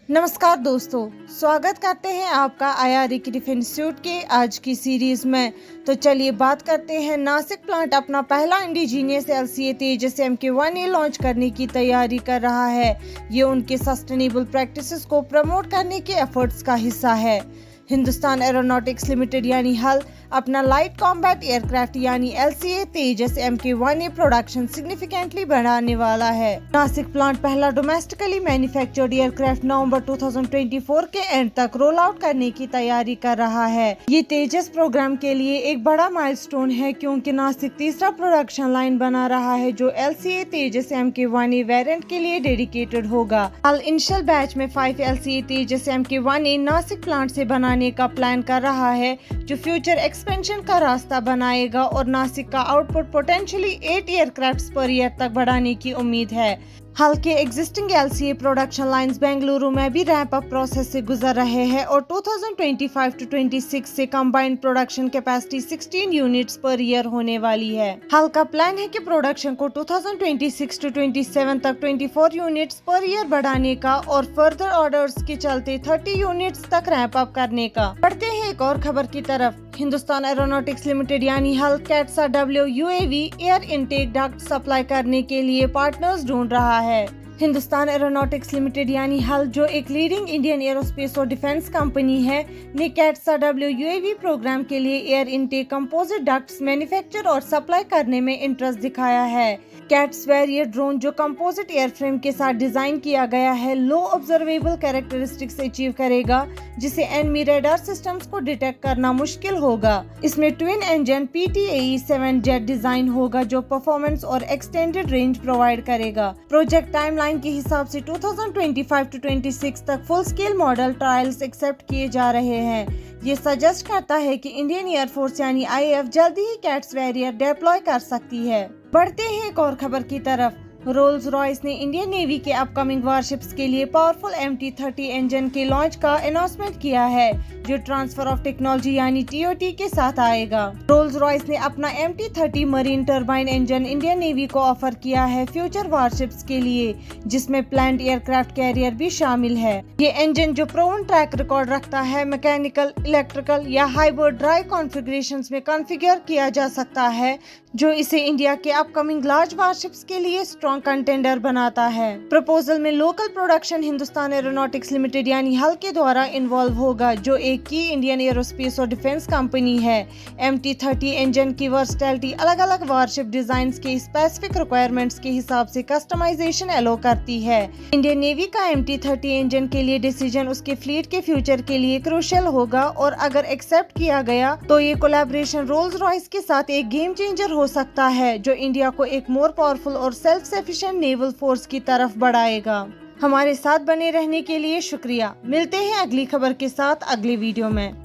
नमस्कार दोस्तों, स्वागत करते हैं आपका IRA की डिफेंस सूट के आज की सीरीज में। तो चलिए बात करते हैं। नासिक प्लांट अपना पहला इंडिजीनियस LCA तेजस MK1A लॉन्च करने की तैयारी कर रहा है। ये उनके सस्टेनेबल प्रैक्टिसेस को प्रमोट करने के एफर्ट्स का हिस्सा है। हिंदुस्तान एरोनॉटिक्स लिमिटेड यानी हल अपना लाइट कॉम्बैट एयरक्राफ्ट यानी LCA तेजस MK1A प्रोडक्शन सिग्निफिकेंटली बढ़ाने वाला है। नासिक प्लांट पहला डोमेस्टिकली मैन्युफैक्चर्ड एयरक्राफ्ट नवंबर 2024 के एंड तक रोल आउट करने की तैयारी कर रहा है। ये तेजस प्रोग्राम के लिए एक बड़ा माइलस्टोन है क्योंकि नासिक तीसरा प्रोडक्शन लाइन बना रहा है जो LCA तेजस MK1A वेरिएंट के लिए डेडिकेटेड होगा। हल इनिशियल बैच में 5 LCA तेजस MK1A नासिक प्लांट से बनाने का प्लान कर रहा है जो फ्यूचर एक्सपेंशन का रास्ता बनाएगा और नासिक का output potentially 8 aircrafts per year तक बढ़ाने की उम्मीद है। हाल के existing LCA production lines Bengaluru में भी रैंप अप प्रोसेस से गुजर रहे हैं और 2025-26 से combined production capacity 16 units per year होने वाली है। हाल का प्लान है कि प्रोडक्शन को 2026-27 तक 24 यूनिट्स पर ईयर बढ़ाने का और फर्दर ऑर्डर्स के चलते 30 यूनिट्स तक रैंप अप करने का। बढ़ते हैं एक और खबर की तरफ। हिंदुस्तान एरोनॉटिक्स लिमिटेड यानी हल कैटसा-W UAV air intake duct supply करने के लिए पार्टनर्स ढूंढ रहा है। हिंदुस्तान एरोनॉटिक्स लिमिटेड यानी हल जो एक लीडिंग इंडियन एरोस्पेस और डिफेंस कंपनी है ने कैटसा-W UAV प्रोग्राम के लिए air intake composite ducts manufacture और सप्लाई करने में इंटरेस्ट दिखाया है। कैट्स वेरियर ड्रोन जो कंपोजिट एयरफ्रेम के साथ डिजाइन किया गया है लो ऑब्जर्वेबल कैरेक्टरिस्टिक्स अचीव करेगा जिसे एनिमी रडार सिस्टम्स को डिटेक्ट करना मुश्किल होगा। इसमें twin engine PTAE-7 jet design होगा जो परफॉर्मेंस और एक्सटेंडेड रेंज प्रोवाइड करेगा। प्रोजेक्ट टाइमलाइन के हिसाब से 2025-26 तक full scale model trials expect किए जा रहे हैं। ये सजेस्ट करता है कि इंडियन एयरफोर्स यानी IAF जल्दी ही कैट्स वेरियर डिप्लॉय कर सकती है। बढ़ते हैं एक और खबर की तरफ। रोल्स रॉयस ने इंडियन नेवी के अपकमिंग वारशिप्स के लिए पावरफुल MT-30 इंजन के लॉन्च का अनाउंसमेंट किया है जो ट्रांसफर ऑफ टेक्नोलॉजी यानी TOT के साथ आएगा। रोल्स रॉयस ने अपना MT-30 marine turbine engine Indian navy को ऑफर किया है फ्यूचर वारशिप्स के लिए जिसमें प्लान्ड एयरक्राफ्ट कैरियर भी शामिल है। ये इंजन जो प्रोवन ट्रैक रिकॉर्ड रखता है मैकेनिकल, इलेक्ट्रिकल या हाइब्रिड ड्राइव कॉन्फ़िगरेशंस में कॉन्फ़िगर किया जा सकता है जो इसे इंडिया के अपकमिंग लार्ज वारशिप्स के लिए स्ट्रॉन्ग कंटेंडर बनाता है। प्रपोजल में local production Hindustan aeronautics limited यानी हल के द्वारा इन्वॉल्व होगा जो एक की इंडियन एरोस्पेस और डिफेंस कंपनी है। MT-30 इंजन की वर्सटैलिटी अलग अलग वारशिप डिजाइन के स्पेसिफिक रिक्वायरमेंट्स के हिसाब से कस्टमाइजेशन एलो करती है। इंडियन नेवी का MT-30 इंजन के लिए डिसीजन उसके फ्लीट के फ्यूचर के लिए क्रूशियल होगा और अगर एक्सेप्ट किया गया तो ये कोलैबोरेशन रोल्स रॉयस के साथ एक गेम चेंजर हो सकता है जो इंडिया को एक मोर पावरफुल और सेल्फ सफिशिएंट नेवल फोर्स की तरफ बढ़ाएगा। हमारे साथ बने रहने के लिए शुक्रिया। मिलते हैं अगली खबर के साथ अगली वीडियो में।